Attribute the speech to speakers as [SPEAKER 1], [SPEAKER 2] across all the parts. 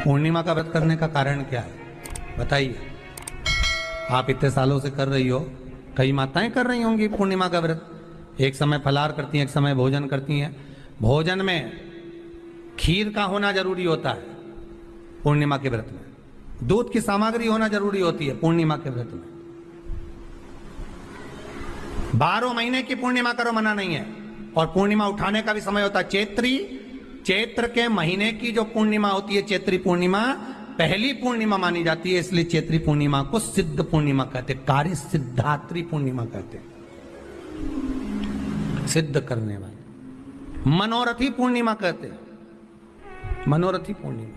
[SPEAKER 1] पूर्णिमा का व्रत करने का कारण क्या है बताइए। आप इतने सालों से कर रही हो, कई माताएं कर रही होंगी पूर्णिमा का व्रत। एक समय फलाहार करती हैं, एक समय भोजन करती हैं। भोजन में खीर का होना जरूरी होता है पूर्णिमा के व्रत में। दूध की सामग्री होना जरूरी होती है पूर्णिमा के व्रत में। 12 महीने की पूर्णिमा करो, मना नहीं है। और पूर्णिमा उठाने का भी समय होता है चैत्र के महीने की जो पूर्णिमा होती है, चैत्री पूर्णिमा पहली पूर्णिमा मानी जाती है, इसलिए चैत्री पूर्णिमा को सिद्ध पूर्णिमा कहते, कार्य सिद्धात्री पूर्णिमा कहते, सिद्ध करने वाले। मनोरथी पूर्णिमा कहते, मनोरथी पूर्णिमा।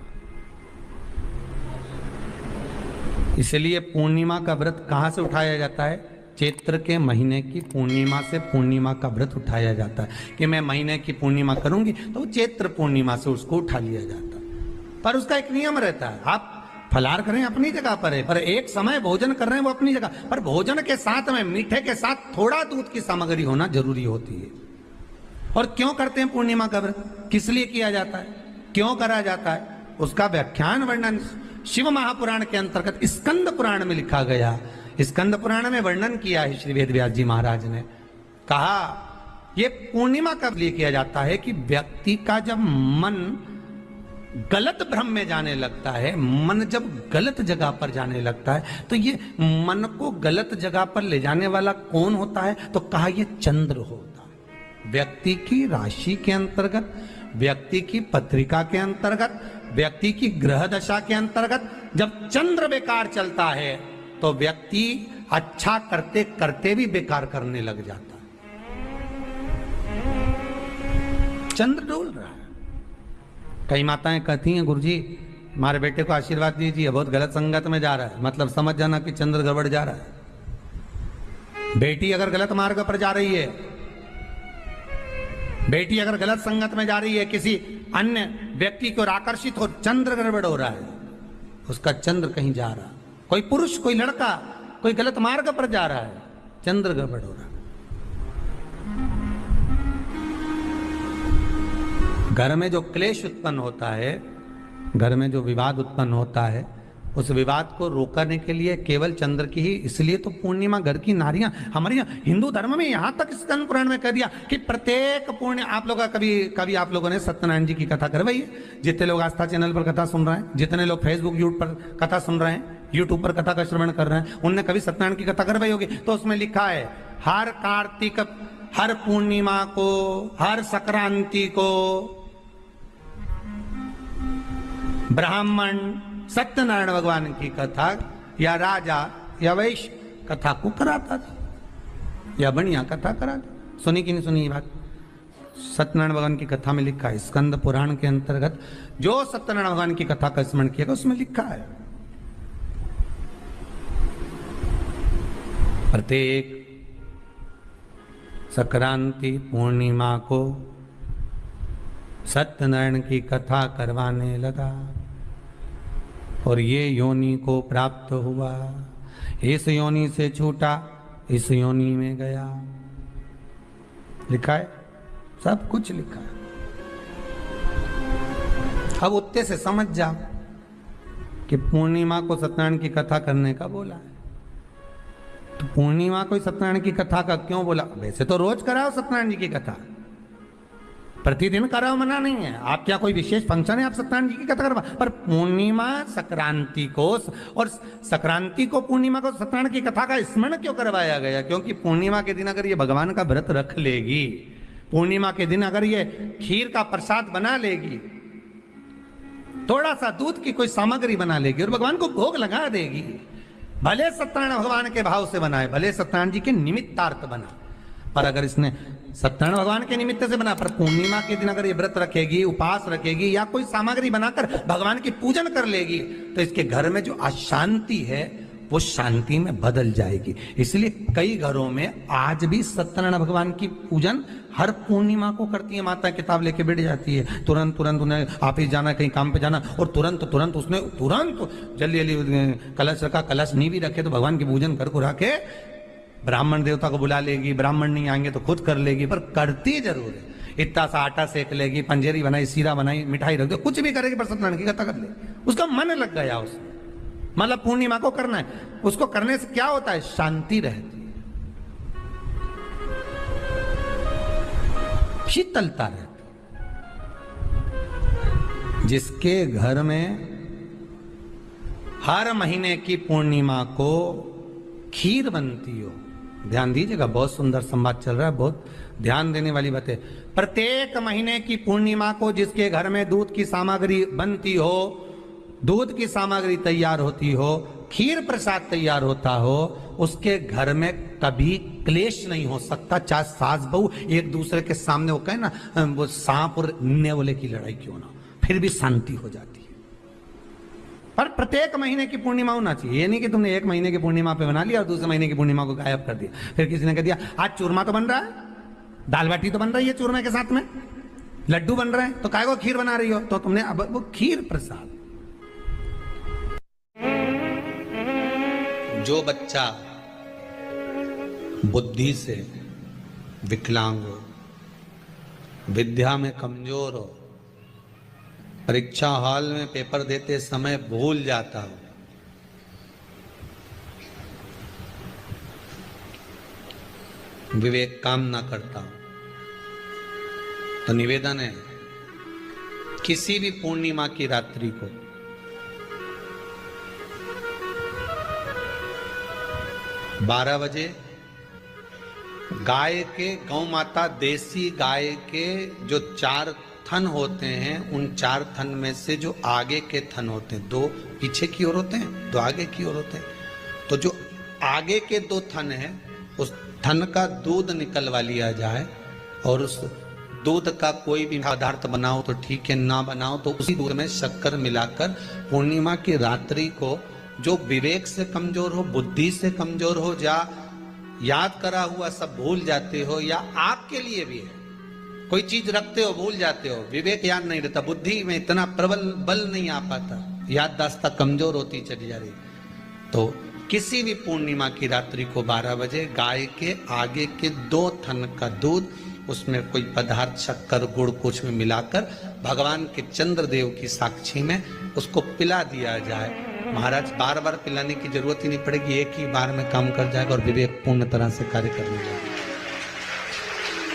[SPEAKER 1] इसलिए पूर्णिमा का व्रत कहां से उठाया जाता है? चैत्र के महीने की पूर्णिमा से पूर्णिमा का व्रत उठाया जाता है कि मैं महीने की पूर्णिमा करूंगी तो वो चैत्र पूर्णिमा से उसको उठा लिया जाता है। पर उसका एक नियम रहता है, आप फलाहार करें अपनी जगह पर है, पर एक समय भोजन कर रहे हैं वो अपनी जगह पर। भोजन के साथ में मीठे के साथ थोड़ा दूध की सामग्री होना जरूरी होती है। और क्यों करते हैं पूर्णिमा का व्रत, किस लिए किया जाता है, क्यों करा जाता है, उसका व्याख्यान वर्णन शिव महापुराण के अंतर्गत स्कंद पुराण में लिखा गया। स्कंद पुराण में वर्णन किया है श्री वेदव्यास जी महाराज ने। कहा यह पूर्णिमा कब लिए किया जाता है कि व्यक्ति का जब मन गलत भ्रम में जाने लगता है, मन जब गलत जगह पर जाने लगता है, तो ये मन को गलत जगह पर ले जाने वाला कौन होता है? तो कहा यह चंद्र होता है। व्यक्ति की राशि के अंतर्गत, व्यक्ति की पत्रिका के अंतर्गत, व्यक्ति की ग्रह दशा के अंतर्गत जब चंद्र बेकार चलता है तो व्यक्ति अच्छा करते करते भी बेकार करने लग जाता है। चंद्र डोल रहा है। कई माताएं कहती हैं गुरुजी हमारे बेटे को आशीर्वाद दीजिए, बहुत गलत संगत में जा रहा है, मतलब समझ जाना कि चंद्र गड़बड़ जा रहा है। बेटी अगर गलत मार्ग पर जा रही है, बेटी अगर गलत संगत में जा रही है, किसी अन्य व्यक्ति की ओर आकर्षित हो, चंद्र गड़बड़ हो रहा है, उसका चंद्र कहीं जा रहा है। कोई पुरुष, कोई लड़का, कोई गलत मार्ग पर जा रहा है, चंद्र गड़बड़ हो रहा है। घर में जो क्लेश उत्पन्न होता है, घर में जो विवाद उत्पन्न होता है, उस विवाद को रोकने के लिए केवल चंद्र की ही, इसलिए तो पूर्णिमा घर की नारियां हमारे यहाँ हिंदू धर्म में यहां तक स्कंद पुराण में कह दिया कि प्रत्येक पुण्य आप लोग कभी आप लोगों ने सत्यनारायण जी की कथा करवाई है? जितने लोग आस्था चैनल पर कथा सुन रहे हैं, जितने लोग फेसबुक यूट्यूब पर कथा सुन रहे हैं, यूट्यूब पर कथा का श्रवण कर रहे हैं, उनने कभी सत्यनारायण की कथा करवाई होगी। तो उसमें लिखा है हर कार्तिक, हर पूर्णिमा को, हर संक्रांति को ब्राह्मण सत्यनारायण भगवान की कथा या राजा या वैश्य कथा को कराता था, या बढ़िया कथा कराता। सुनी कि नहीं सुनी ये बात? सत्यनारायण भगवान की कथा में लिखा है, स्कंद पुराण के अंतर्गत जो सत्यनारायण भगवान की कथा का स्मरण किया उसमें लिखा है प्रत्येक संक्रांति पूर्णिमा को सत्यनारायण की कथा करवाने लगा और ये योनि को प्राप्त हुआ, इस योनि से छूटा, इस योनि में गया। लिखा है, सब कुछ लिखा है। अब उत्ते से समझ जाओ कि पूर्णिमा को सत्यनारायण की कथा करने का बोला है, तो पूर्णिमा को सत्यनारायण की कथा का क्यों बोला? वैसे तो रोज कराओ सत्यनारायण जी की कथा, प्रतिदिन कराओ, मना नहीं है। आप क्या कोई विशेष फंक्शन है आप सत्यनारायण जी की कथा करवा, पर पूर्णिमा संक्रांति को और संक्रांति को पूर्णिमा को सत्यनारायण की कथा का स्मरण क्यों करवाया गया? क्योंकि पूर्णिमा के दिन अगर ये भगवान का व्रत रख लेगी, पूर्णिमा के दिन अगर ये खीर का प्रसाद बना लेगी, थोड़ा सा दूध की कोई सामग्री बना लेगी और भगवान को भोग लगा देगी, भले सत्यनारायण भगवान के भाव से बनाए, भले सत्यनारायण जी के निमित्तार्थ बना, पर अगर इसने सत्यनारायण भगवान के निमित्त से बना, पर पूर्णिमा के दिन अगर ये व्रत रखेगी, उपास रखेगी या कोई सामग्री बनाकर भगवान की पूजन कर लेगी, तो इसके घर में जो अशांति है वो शांति में बदल जाएगी। इसलिए कई घरों में आज भी सत्यनारायण भगवान की पूजन हर पूर्णिमा को करती है। माता किताब लेके बैठ जाती है, तुरंत तुरंत उन्हें ऑफिस जाना, कहीं काम पे जाना, और तुरंत तुरंत उसने तुरंत जल्दी जल्दी कलश रखा, कलश नहीं भी रखे तो भगवान की पूजन कर कुरा के ब्राह्मण देवता को बुला लेगी, ब्राह्मण नहीं आएंगे तो खुद कर लेगी, पर करती जरूर है। इतना सा आटा सेक लेगी, पंजेरी बनाई, सीरा बनाई, मिठाई रख दो, कुछ भी करेगी पर सत्यनारायण की कथा कर ले। उसका मन लग गया उसमें, मतलब पूर्णिमा को करना है। उसको करने से क्या होता है? शांति रहती है, शीतलता रहती। जिसके घर में हर महीने की पूर्णिमा को खीर बनती हो, ध्यान दीजिएगा, बहुत सुंदर संवाद चल रहा है, बहुत ध्यान देने वाली बात है। प्रत्येक महीने की पूर्णिमा को जिसके घर में दूध की सामग्री बनती हो, दूध की सामग्री तैयार होती हो, खीर प्रसाद तैयार होता हो, उसके घर में कभी क्लेश नहीं हो सकता। चाहे सास बहू एक दूसरे के सामने वो कहे ना, वो सांप और नेवले की लड़ाई क्यों ना, फिर भी शांति हो जाती है। पर प्रत्येक महीने की पूर्णिमा होना चाहिए। ये नहीं कि तुमने एक महीने की पूर्णिमा पे बना लिया और दूसरे महीने की पूर्णिमा को गायब कर दिया। फिर किसी ने कह दिया आज चूरमा तो बन रहा है, दाल बाटी तो बन रही है चूरमे के साथ में, लड्डू बन रहे हैं, तो काय को खीर बना रही हो? तो तुमने अब वो खीर प्रसाद। जो बच्चा बुद्धि से विकलांग हो, विद्या में कमजोर हो, परीक्षा हॉल में पेपर देते समय भूल जाता हो, विवेक काम ना करता हो, तो निवेदन है किसी भी पूर्णिमा की रात्रि को बारह बजे गाय के, गौ माता देसी गाय के जो 4 थन होते हैं, उन 4 थन में से जो आगे के थन होते हैं, 2 पीछे की ओर होते हैं, 2 आगे की ओर होते हैं, तो जो आगे के 2 थन है, उस थन का दूध निकलवा लिया जाए और उस दूध का कोई भी पदार्थ बनाओ तो ठीक है, ना बनाओ तो उसी दूध में शक्कर मिलाकर पूर्णिमा की रात्रि को जो विवेक से कमजोर हो, बुद्धि से कमजोर हो, या याद करा हुआ सब भूल जाते हो, या आपके लिए भी है कोई चीज रखते हो भूल जाते हो, विवेक याद नहीं रहता, बुद्धि में इतना प्रबल बल नहीं आ पाता, याददाश्त कमजोर होती चली जा रही, तो किसी भी पूर्णिमा की रात्रि को 12 बजे गाय के आगे के 2 थन का दूध, उसमें कोई पदार्थ शक्कर गुड़ कुछ में मिलाकर भगवान के चंद्रदेव की साक्षी में उसको पिला दिया जाए। महाराज बार बार पिलाने की जरूरत ही नहीं पड़ेगी, एक ही बार में काम कर जाएगा और विवेक पूर्ण तरह से कार्य करने लगेगा।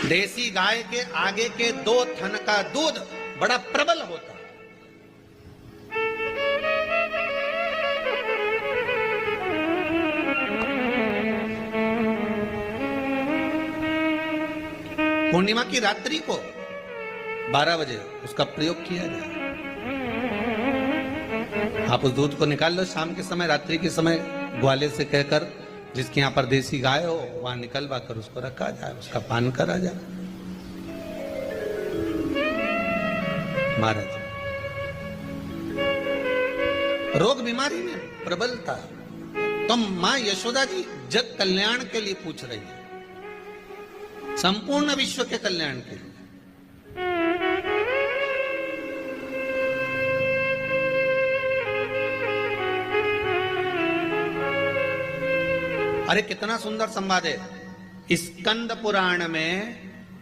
[SPEAKER 1] देसी गाय के आगे के 2 थन का दूध बड़ा प्रबल होता है। पूर्णिमा की रात्रि को 12 बजे उसका प्रयोग किया जाए। आप उस दूध को निकाल लो शाम के समय, रात्रि के समय ग्वाले से कहकर जिसके यहाँ पर देसी गाय हो वहां निकलवा कर उसको रखा जाए, उसका पान करा जाए। महाराज रोग बीमारी में प्रबलता, तो मां यशोदा जी जग कल्याण के लिए पूछ रही है, संपूर्ण विश्व के कल्याण के लिए। अरे कितना सुंदर संवाद है। स्कंद पुराण में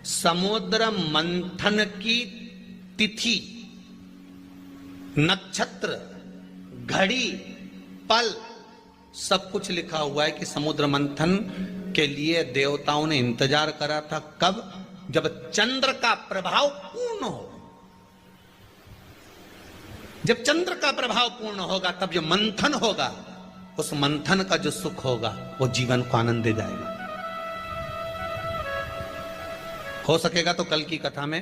[SPEAKER 1] समुद्र मंथन की तिथि, नक्षत्र, घड़ी, पल सब कुछ लिखा हुआ है कि समुद्र मंथन के लिए देवताओं ने इंतजार करा था। कब? जब चंद्र का प्रभाव पूर्ण हो। जब चंद्र का प्रभाव पूर्ण होगा तब जो मंथन होगा, उस मंथन का जो सुख होगा वो जीवन को आनंद दे जाएगा। हो सकेगा तो कल की कथा में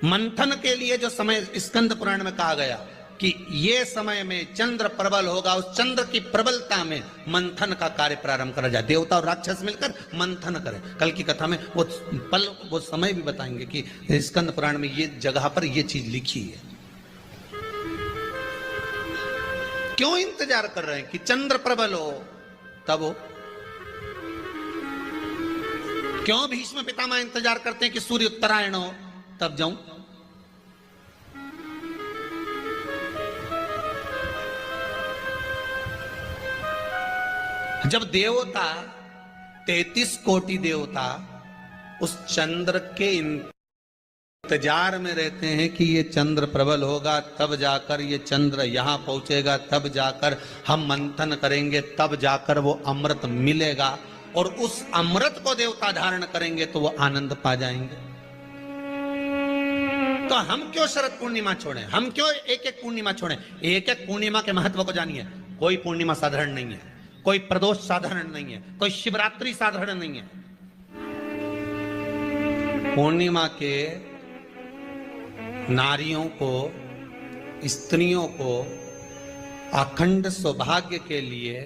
[SPEAKER 1] मंथन के लिए जो समय स्कंद पुराण में कहा गया कि ये समय में चंद्र प्रबल होगा, उस चंद्र की प्रबलता में मंथन का कार्य प्रारंभ करा जाए। देवता और राक्षस मिलकर मंथन करें। कल की कथा में वो पल, वो समय भी बताएंगे कि स्कंद पुराण में ये जगह पर ये चीज लिखी है। क्यों इंतजार कर रहे हैं कि चंद्र प्रबल हो तब हो? क्यों भीष्म पितामह इंतजार करते हैं कि सूर्य उत्तरायण हो तब जाऊं? जब देवता 33 कोटि देवता उस चंद्र के इंतजार में रहते हैं कि ये चंद्र प्रबल होगा, तब जाकर ये चंद्र यहाँ पहुंचेगा, तब जाकर हम मंथन करेंगे, तब जाकर वो अमृत मिलेगा, और उस अमृत को देवता धारण करेंगे तो वो आनंद पा जाएंगे। तो हम क्यों शरद पूर्णिमा छोड़ें, हम क्यों एक एक पूर्णिमा छोड़ें? एक एक पूर्णिमा के महत्व को जानिए। कोई पूर्णिमा साधारण नहीं है, कोई प्रदोष साधारण नहीं है, कोई शिवरात्रि साधारण नहीं है। पूर्णिमा के नारियों को, स्त्रियों को अखंड सौभाग्य के लिए,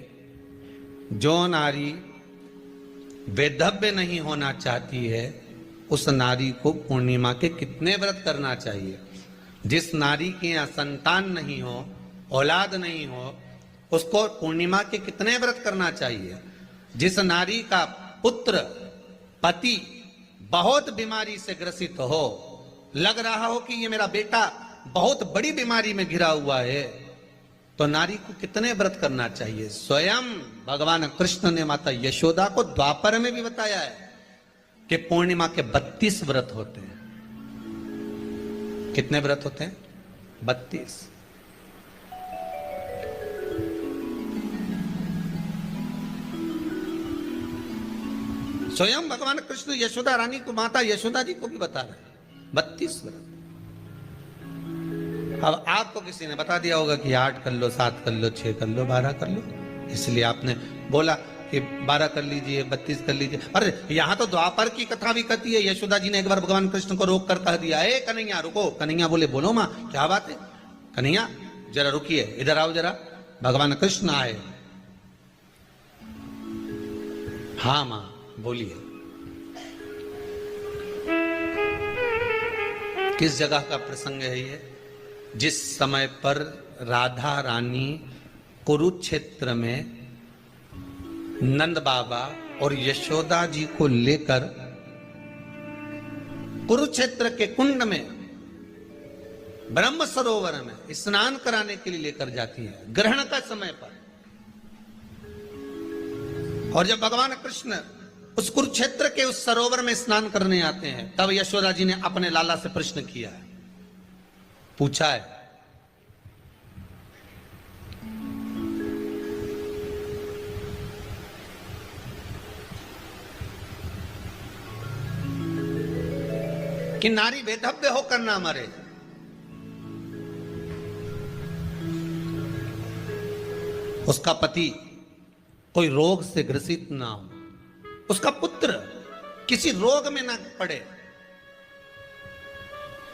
[SPEAKER 1] जो नारी वेधव्य नहीं होना चाहती है, उस नारी को पूर्णिमा के कितने व्रत करना चाहिए? जिस नारी के यहाँ संतान नहीं हो, औलाद नहीं हो, उसको पूर्णिमा के कितने व्रत करना चाहिए? जिस नारी का पुत्र, पति बहुत बीमारी से ग्रसित हो, लग रहा हो कि ये मेरा बेटा बहुत बड़ी बीमारी में घिरा हुआ है, तो नारी को कितने व्रत करना चाहिए? स्वयं भगवान कृष्ण ने माता यशोदा को द्वापर में भी बताया है कि पूर्णिमा के 32 व्रत होते हैं। कितने व्रत होते हैं? 32। स्वयं भगवान कृष्ण यशोदा रानी को, माता यशोदा जी को भी बता रहे हैं 32 व्रत। अब आपको किसी ने बता दिया होगा कि 8 कर लो, 7 कर लो, 6 कर लो, 12 कर लो, इसलिए आपने बोला कि 12 कर लीजिए, 32 कर लीजिए। अरे यहां तो द्वापर की कथा भी कहती है। यशोदा जी ने एक बार भगवान कृष्ण को रोक कर कह दिया, ए कन्हैया रुको। कन्हैया बोले, बोलो माँ क्या बात है? कन्हैया जरा रुकिए, इधर आओ जरा। भगवान कृष्ण आए। हाँ माँ बोलिए। किस जगह का प्रसंग है ये? जिस समय पर राधा रानी कुरुक्षेत्र में नंद बाबा और यशोदा जी को लेकर कुरुक्षेत्र के कुंड में, ब्रह्म सरोवर में स्नान कराने के लिए लेकर जाती है, ग्रहण का समय पर। और जब भगवान कृष्ण उस कुरुक्षेत्र के उस सरोवर में स्नान करने आते हैं, तब यशोदा जी ने अपने लाला से प्रश्न किया है, पूछा है, कि नारी वेधव्य होकर ना मरे। उसका पति कोई रोग से ग्रसित ना हो, उसका पुत्र किसी रोग में ना पड़े।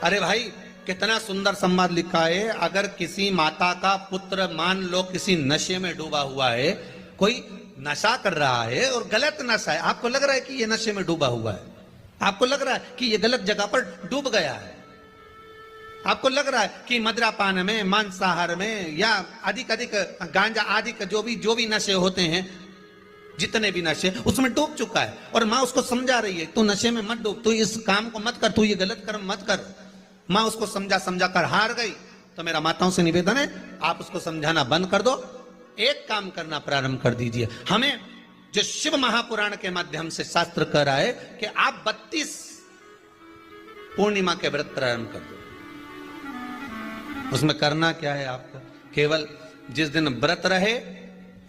[SPEAKER 1] अरे भाई कितना सुंदर संवाद लिखा है। अगर किसी माता का पुत्र मान लो किसी नशे में डूबा हुआ है, कोई नशा कर रहा है और गलत नशा है, आपको लग रहा है कि ये नशे में डूबा हुआ है, आपको लग रहा है कि ये गलत जगह पर डूब गया है, आपको लग रहा है कि मदिरापान में, मांसाहार में या अधिक गांजा आदि का जो भी नशे होते हैं, जितने भी नशे, उसमें डूब चुका है। और माँ उसको समझा रही है, तू नशे में मत डूब, तू इस काम को मत कर, तू ये गलत कर्म मत कर। माँ उसको समझा कर हार गई। तो मेरा माताओं से निवेदन है, आप उसको समझाना बंद कर दो, एक काम करना प्रारंभ कर दीजिए। हमें जो शिव महापुराण के माध्यम से शास्त्र कह रहा है कि आप 32 पूर्णिमा के व्रत प्रारंभ कर दो। उसमें करना क्या है आपको? केवल जिस दिन व्रत रहे,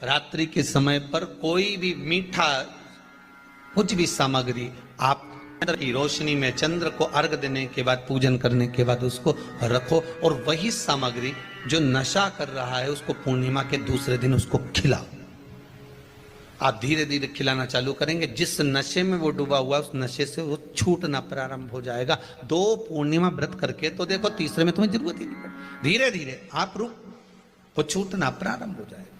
[SPEAKER 1] रात्रि के समय पर कोई भी मीठा, कुछ भी सामग्री आप चंद्र की रोशनी में, चंद्र को अर्घ देने के बाद, पूजन करने के बाद उसको रखो, और वही सामग्री जो नशा कर रहा है उसको पूर्णिमा के दूसरे दिन उसको खिलाओ। आप धीरे धीरे खिलाना चालू करेंगे, जिस नशे में वो डूबा हुआ उस नशे से वो छूटना प्रारंभ हो जाएगा। 2 पूर्णिमा व्रत करके तो देखो, तीसरे में तुम्हें जरूरत ही नहीं पड़े। धीरे धीरे आप रुक, वो छूटना प्रारंभ हो जाएगा।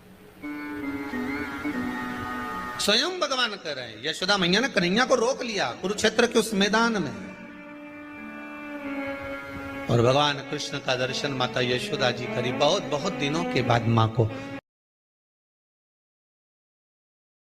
[SPEAKER 1] स्वयं भगवान कह रहे हैं, यशोदा मैया ने कन्हैया को रोक लिया कुरुक्षेत्र के उस मैदान में, और भगवान कृष्ण का दर्शन माता यशोदा जी करी। बहुत बहुत दिनों के बाद माँ को